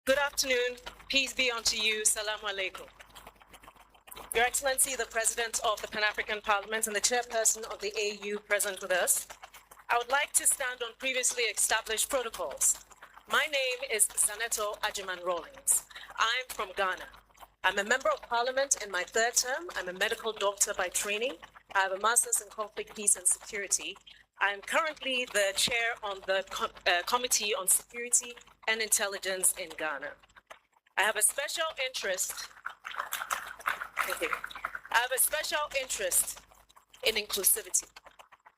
Good afternoon. Peace be unto you. Salam alaikum. Your Excellency, the President of the Pan-African Parliament and the Chairperson of the AU present with us, I would like to stand on previously established protocols. My name is Zaneto Ajiman Rawlings. I'm from Ghana. I'm a member of Parliament in my third term. I'm a medical doctor by training. I have a master's in conflict, peace, and security. I'm currently the chair on the Committee on Security and Intelligence in Ghana. I have a special interest. Thank you. I have a special interest in inclusivity,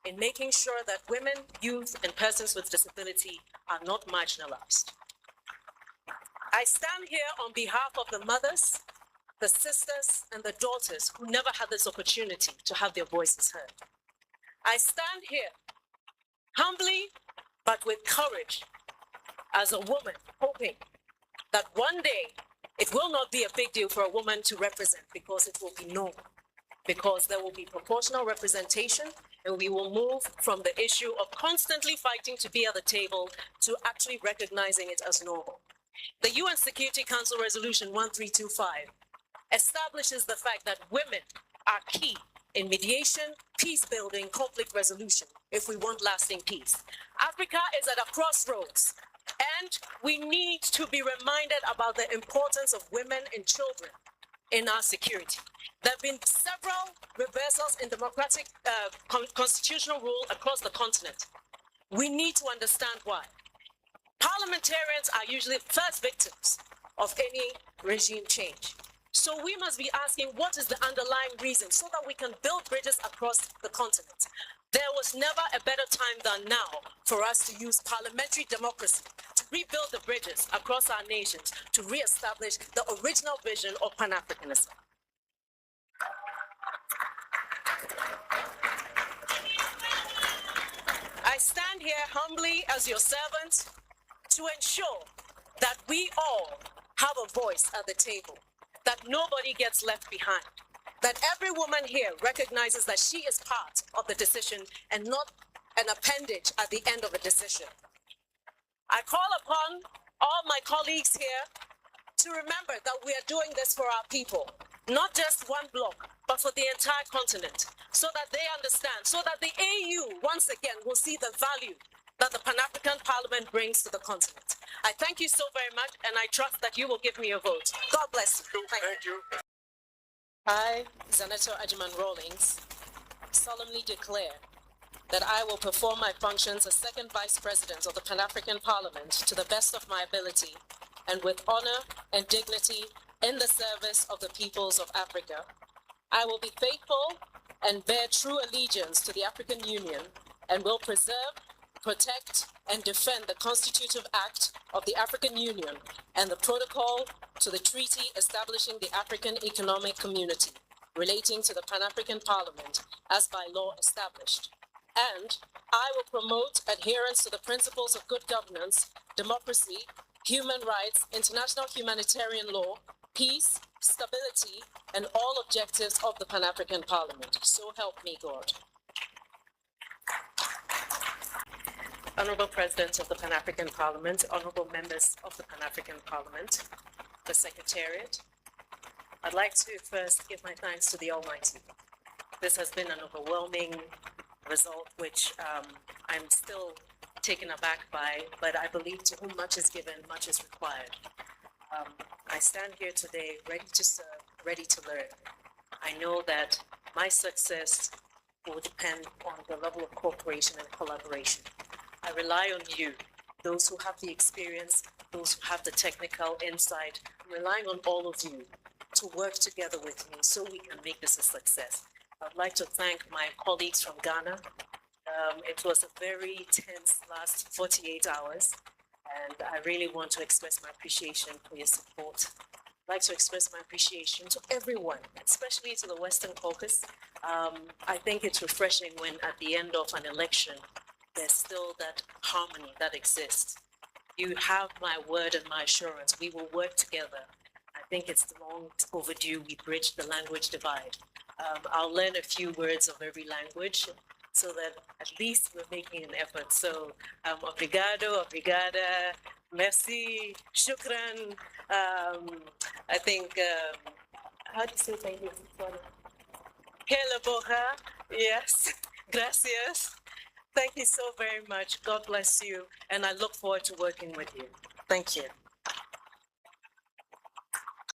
in making sure that women, youth, and persons with disability are not marginalized. I stand here on behalf of the mothers, the sisters, and the daughters who never had this opportunity to have their voices heard. I stand here humbly, but with courage, as a woman, hoping that one day it will not be a big deal for a woman to represent, because it will be normal, because there will be proportional representation, and we will move from the issue of constantly fighting to be at the table to actually recognizing it as normal. The UN Security Council Resolution 1325 establishes the fact that women are key in mediation, peace building, conflict resolution, if we want lasting peace. Africa is at a crossroads, and we need to be reminded about the importance of women and children in our security. There have been several reversals in democratic constitutional rule across the continent. We need to understand why. Parliamentarians are usually first victims of any regime change. So we must be asking, what is the underlying reason, so that we can build bridges across the continent. There was never a better time than now for us to use parliamentary democracy to rebuild the bridges across our nations, to reestablish the original vision of Pan-Africanism. I stand here humbly as your servant to ensure that we all have a voice at the table, that nobody gets left behind, that every woman here recognizes that she is part of the decision and not an appendage at the end of a decision. I call upon all my colleagues here to remember that we are doing this for our people, not just one bloc, but for the entire continent, so that they understand, so that the AU once again will see the value that the Pan-African Parliament brings to the continent. I thank you so very much, and I trust that you will give me a vote. God bless you. Thank you. I, Zaneto Ajiman Rawlings, solemnly declare that I will perform my functions as second Vice President of the Pan-African Parliament to the best of my ability and with honor and dignity in the service of the peoples of Africa. I will be faithful and bear true allegiance to the African Union and will preserve, protect, and defend the Constitutive Act of the African Union and the protocol to the treaty establishing the African Economic Community relating to the Pan-African Parliament as by law established. And I will promote adherence to the principles of good governance, democracy, human rights, international humanitarian law, peace, stability, and all objectives of the Pan-African Parliament. So help me God. Honorable President of the Pan-African Parliament, honorable members of the Pan-African Parliament, the Secretariat, I'd like to first give my thanks to the Almighty. This has been an overwhelming result, which I'm still taken aback by, but I believe to whom much is given, much is required. I stand here today ready to serve, ready to learn. I know that my success will depend on the level of cooperation and collaboration. I rely on you, those who have the experience, those who have the technical insight. I'm relying on all of you to work together with me so we can make this a success. I'd like to thank my colleagues from Ghana. It was a very tense last 48 hours, and I really want to express my appreciation for your support. I'd like to express my appreciation to everyone, especially to the Western Caucus. I think it's refreshing when at the end of an election, there's still that harmony that exists. You have my word and my assurance. We will work together. I think it's long overdue we bridge the language divide. I'll learn a few words of every language. so that at least we're making an effort. So, obrigado, obrigada, merci, shukran. I think, how do you say thank you? Kela boha, yes, gracias. Thank you so very much. God bless you. And I look forward to working with you. Thank you.